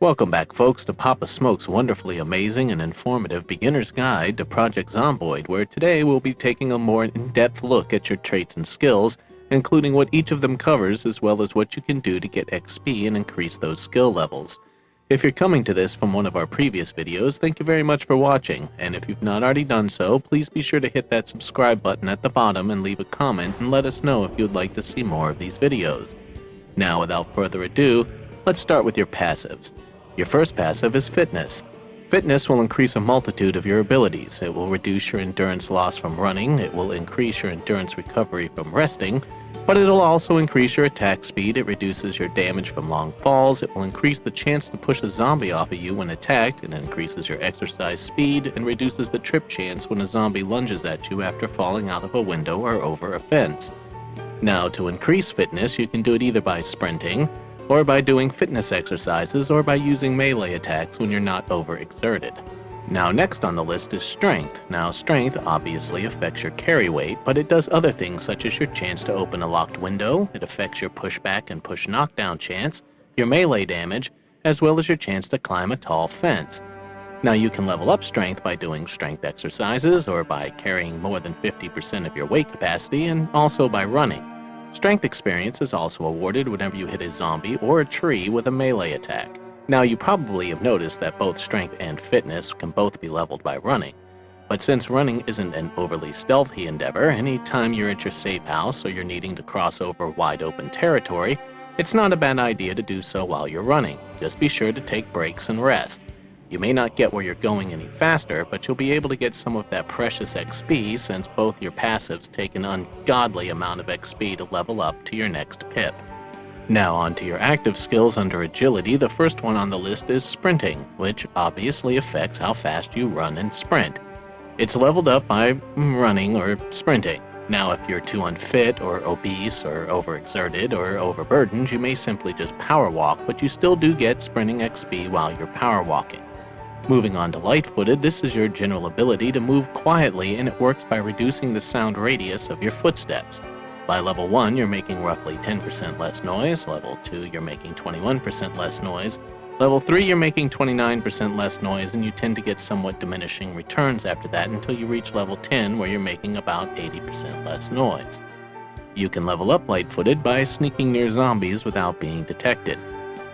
Welcome back, folks, to Papasmoke's wonderfully amazing and informative beginner's guide to Project Zomboid, where today we'll be taking a more in-depth look at your traits and skills, including what each of them covers, as well as what you can do to get XP and increase those skill levels. If you're coming to this from one of our previous videos, thank you very much for watching, and if you've not already done so, please be sure to hit that subscribe button at the bottom and leave a comment and let us know if you'd like to see more of these videos. Now, without further ado, let's start with your passives. Your first passive is Fitness. Fitness will increase a multitude of your abilities. It will reduce your endurance loss from running, it will increase your endurance recovery from resting, but it'll also increase your attack speed, it reduces your damage from long falls, it will increase the chance to push a zombie off of you when attacked, it increases your exercise speed, and reduces the trip chance when a zombie lunges at you after falling out of a window or over a fence. Now, to increase fitness, you can do it either by sprinting, or by doing fitness exercises, or by using melee attacks when you're not overexerted. Now, next on the list is Strength. Now, Strength obviously affects your carry weight, but it does other things such as your chance to open a locked window, it affects your pushback and push knockdown chance, your melee damage, as well as your chance to climb a tall fence. Now, you can level up Strength by doing strength exercises, or by carrying more than 50% of your weight capacity, and also by running. Strength experience is also awarded whenever you hit a zombie or a tree with a melee attack. Now, you probably have noticed that both strength and fitness can both be leveled by running. But since running isn't an overly stealthy endeavor, anytime you're at your safe house or you're needing to cross over wide open territory, it's not a bad idea to do so while you're running. Just be sure to take breaks and rest. You may not get where you're going any faster, but you'll be able to get some of that precious XP since both your passives take an ungodly amount of XP to level up to your next pip. Now on to your active skills under Agility. The first one on the list is Sprinting, which obviously affects how fast you run and sprint. It's leveled up by running or sprinting. Now, if you're too unfit or obese or overexerted or overburdened, you may simply just power walk, but you still do get sprinting XP while you're power walking. Moving on to Lightfooted, this is your general ability to move quietly, and it works by reducing the sound radius of your footsteps. By level 1, you're making roughly 10% less noise, level 2, you're making 21% less noise, level 3, you're making 29% less noise, and you tend to get somewhat diminishing returns after that until you reach level 10, where you're making about 80% less noise. You can level up Lightfooted by sneaking near zombies without being detected.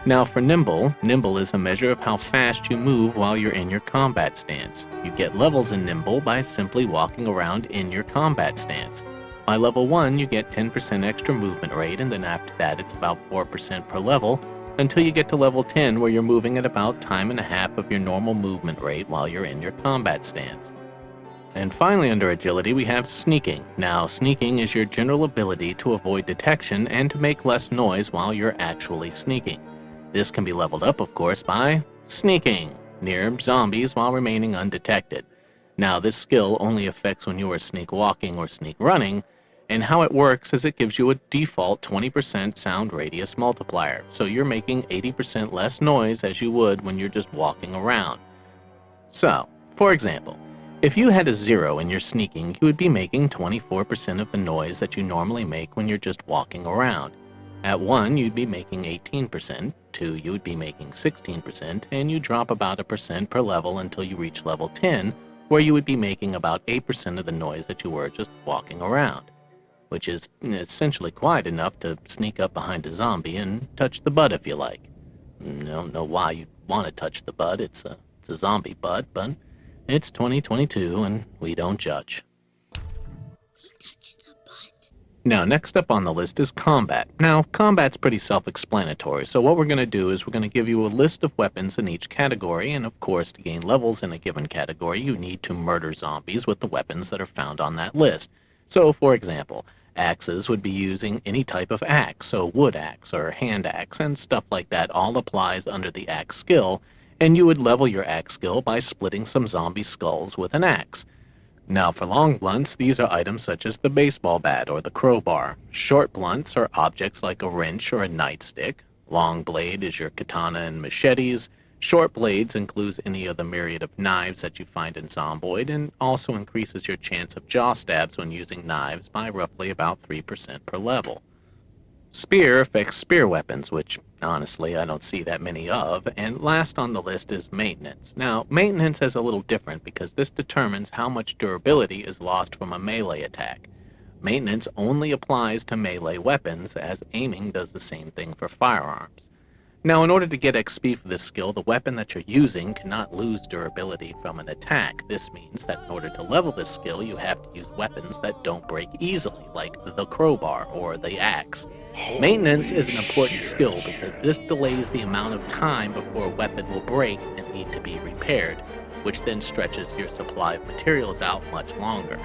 Now for Nimble, Nimble is a measure of how fast you move while you're in your combat stance. You get levels in Nimble by simply walking around in your combat stance. By level 1, you get 10% extra movement rate, and then after that it's about 4% per level, until you get to level 10 where you're moving at about time and a half of your normal movement rate while you're in your combat stance. And finally under Agility we have Sneaking. Now Sneaking is your general ability to avoid detection and to make less noise while you're actually sneaking. This can be leveled up, of course, by sneaking near zombies while remaining undetected. Now, this skill only affects when you are sneak walking or sneak running, and how it works is it gives you a default 20% sound radius multiplier, so you're making 80% less noise as you would when you're just walking around. So, for example, if you had a 0 in your sneaking, you would be making 24% of the noise that you normally make when you're just walking around. At 1, you'd be making 18%, 2, you would be making 16%, and you drop about 1% per level until you reach level 10, where you would be making about 8% of the noise that you were just walking around, which is essentially quiet enough to sneak up behind a zombie and touch the butt if you like. I don't know why you'd want to touch the butt, it's a zombie butt, but it's 2022 and we don't judge. Now, next up on the list is Combat. Now, Combat's pretty self-explanatory, so what we're going to do is we're going to give you a list of weapons in each category, and of course, to gain levels in a given category, you need to murder zombies with the weapons that are found on that list. So, for example, axes would be using any type of axe, so wood axe or hand axe and stuff like that all applies under the axe skill, and you would level your axe skill by splitting some zombie skulls with an axe. Now for long blunts, these are items such as the baseball bat or the crowbar. Short blunts are objects like a wrench or a nightstick. Long blade is your katana and machetes. Short blades includes any of the myriad of knives that you find in Zomboid, and also increases your chance of jaw stabs when using knives by roughly about 3% per level. Spear affects spear weapons, which honestly I don't see that many of, and last on the list is maintenance. Now, maintenance is a little different because this determines how much durability is lost from a melee attack. Maintenance only applies to melee weapons, as aiming does the same thing for firearms. Now, in order to get XP for this skill, the weapon that you're using cannot lose durability from an attack. This means that in order to level this skill, you have to use weapons that don't break easily, like the crowbar or the axe. Maintenance is an important skill because this delays the amount of time before a weapon will break and need to be repaired, which then stretches your supply of materials out much longer.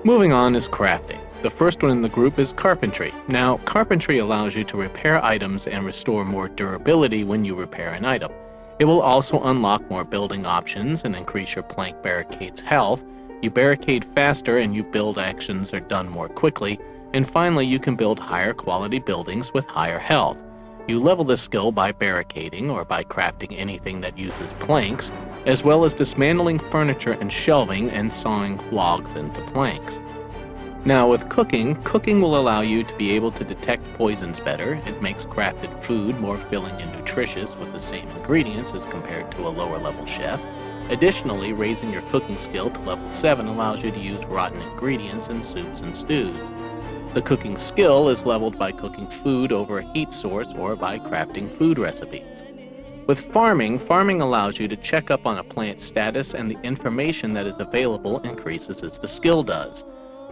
Moving on is crafting. The first one in the group is Carpentry. Now, Carpentry allows you to repair items and restore more durability when you repair an item. It will also unlock more building options and increase your plank barricade's health. You barricade faster and your build actions are done more quickly. And finally, you can build higher quality buildings with higher health. You level this skill by barricading or by crafting anything that uses planks, as well as dismantling furniture and shelving and sawing logs into planks. Now with cooking will allow you to be able to detect poisons better. It makes crafted food more filling and nutritious with the same ingredients as compared to a lower level chef. Additionally, raising your cooking skill to level 7 allows you to use rotten ingredients in soups and stews. The cooking skill is leveled by cooking food over a heat source or by crafting food recipes. With farming allows you to check up on a plant's status, and the information that is available increases as the skill does.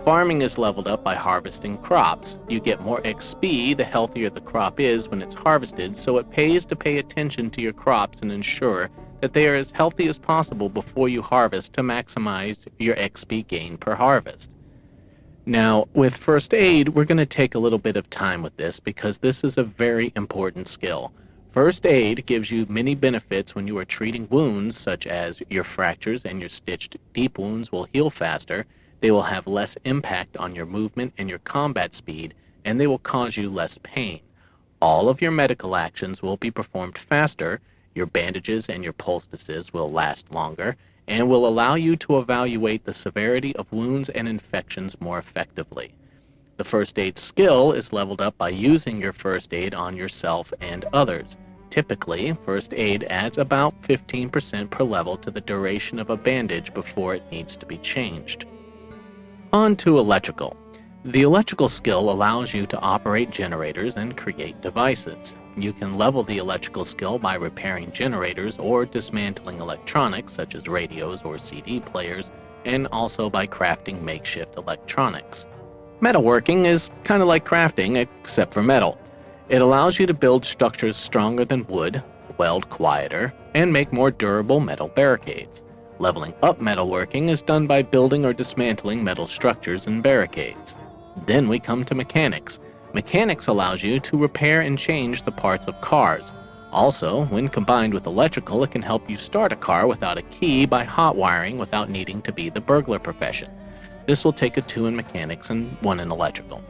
Farming is leveled up by harvesting crops. You get more XP the healthier the crop is when it's harvested, so it pays to pay attention to your crops and ensure that they are as healthy as possible before you harvest to maximize your XP gain per harvest. Now, with first aid, we're going to take a little bit of time with this because this is a very important skill. First aid gives you many benefits when you are treating wounds, such as your fractures and your stitched deep wounds will heal faster, they will have less impact on your movement and your combat speed, and they will cause you less pain. All of your medical actions will be performed faster, your bandages and your poultices will last longer, and will allow you to evaluate the severity of wounds and infections more effectively. The first aid skill is leveled up by using your first aid on yourself and others. Typically, first aid adds about 15% per level to the duration of a bandage before it needs to be changed. On to electrical. The electrical skill allows you to operate generators and create devices. You can level the electrical skill by repairing generators or dismantling electronics such as radios or CD players, and also by crafting makeshift electronics. Metalworking is kind of like crafting, except for metal. It allows you to build structures stronger than wood, weld quieter, and make more durable metal barricades. Leveling up metalworking is done by building or dismantling metal structures and barricades. Then we come to mechanics. Mechanics allows you to repair and change the parts of cars. Also, when combined with electrical, it can help you start a car without a key by hot wiring without needing to be the burglar profession. This will take a 2 in mechanics and 1 in electrical.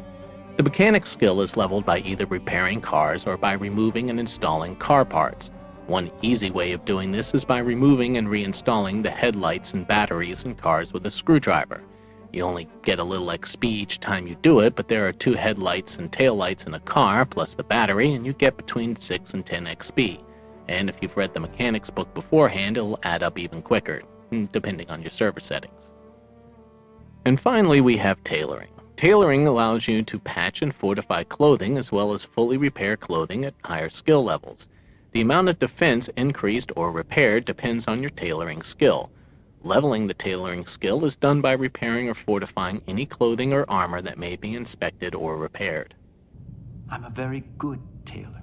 The mechanics skill is leveled by either repairing cars or by removing and installing car parts. One easy way of doing this is by removing and reinstalling the headlights and batteries in cars with a screwdriver. You only get a little XP each time you do it, but there are 2 headlights and taillights in a car plus the battery, and you get between 6 and 10 XP. And if you've read the mechanics book beforehand, it'll add up even quicker, depending on your server settings. And finally, we have tailoring. Tailoring allows you to patch and fortify clothing as well as fully repair clothing at higher skill levels. The amount of defense increased or repaired depends on your tailoring skill. Leveling the tailoring skill is done by repairing or fortifying any clothing or armor that may be inspected or repaired. I'm a very good tailor.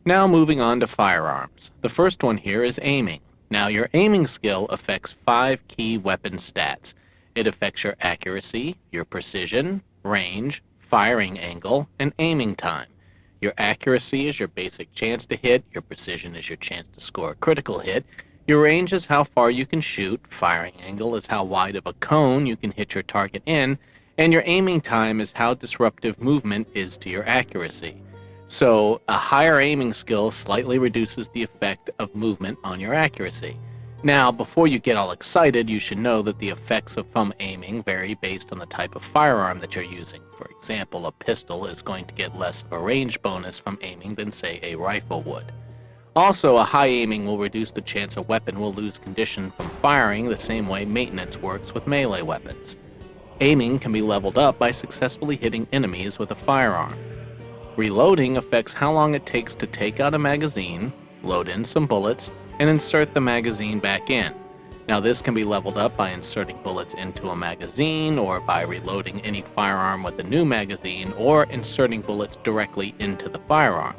Now moving on to firearms. The first one here is aiming. Now your aiming skill affects 5 key weapon stats. It affects your accuracy, your precision, range, firing angle, and aiming time. Your accuracy is your basic chance to hit, your precision is your chance to score a critical hit, your range is how far you can shoot, firing angle is how wide of a cone you can hit your target in, and your aiming time is how disruptive movement is to your accuracy. So, a higher aiming skill slightly reduces the effect of movement on your accuracy. Now, before you get all excited, you should know that the effects from aiming vary based on the type of firearm that you're using. For example, a pistol is going to get less of a range bonus from aiming than, say, a rifle would. Also, a high aiming will reduce the chance a weapon will lose condition from firing the same way maintenance works with melee weapons. Aiming can be leveled up by successfully hitting enemies with a firearm. Reloading affects how long it takes to take out a magazine, load in some bullets, and insert the magazine back in. Now this can be leveled up by inserting bullets into a magazine, or by reloading any firearm with a new magazine, or inserting bullets directly into the firearm.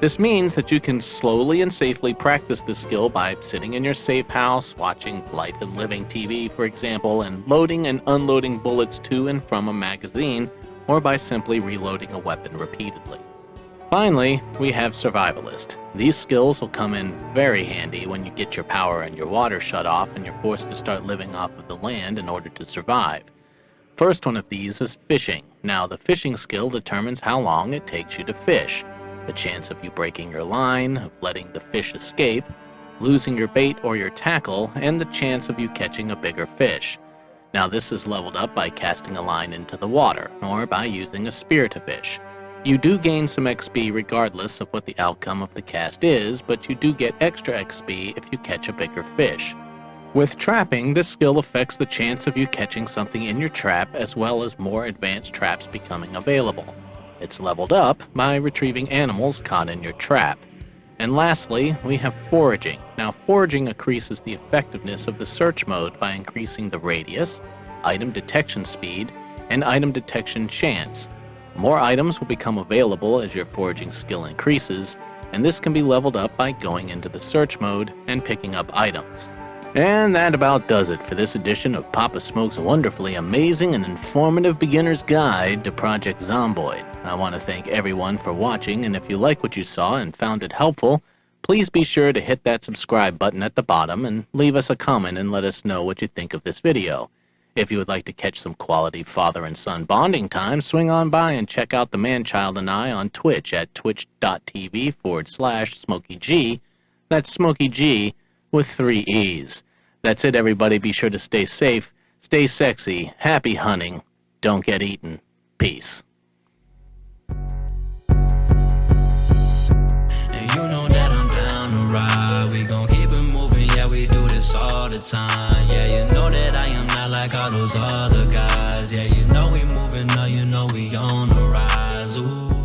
This means that you can slowly and safely practice this skill by sitting in your safe house, watching Life and Living TV, for example, and loading and unloading bullets to and from a magazine, or by simply reloading a weapon repeatedly. Finally, we have Survivalist. These skills will come in very handy when you get your power and your water shut off and you're forced to start living off of the land in order to survive. First one of these is fishing. Now, the fishing skill determines how long it takes you to fish, the chance of you breaking your line, of letting the fish escape, losing your bait or your tackle, and the chance of you catching a bigger fish. Now, this is leveled up by casting a line into the water, or by using a spear to fish. You do gain some XP regardless of what the outcome of the cast is, but you do get extra XP if you catch a bigger fish. With trapping, this skill affects the chance of you catching something in your trap, as well as more advanced traps becoming available. It's leveled up by retrieving animals caught in your trap. And lastly, we have Foraging. Now, Foraging increases the effectiveness of the search mode by increasing the radius, item detection speed, and item detection chance. More items will become available as your foraging skill increases, and this can be leveled up by going into the search mode and picking up items. And that about does it for this edition of Papasmoke's wonderfully amazing and informative beginner's guide to Project Zomboid. I want to thank everyone for watching, and if you like what you saw and found it helpful, please be sure to hit that subscribe button at the bottom and leave us a comment and let us know what you think of this video. If you would like to catch some quality father and son bonding time, swing on by and check out the man-child and I on Twitch at twitch.tv/SmokeeeG. That's SmokeeeG with 3 E's. That's it, everybody. Be sure to stay safe, stay sexy, happy hunting, don't get eaten. Peace. And you know that I'm down to ride. We gon' keep it moving, yeah, we do this all the time. Yeah, you know that I am not like all those other guys. Yeah, you know we moving up, you know we on the rise. Ooh.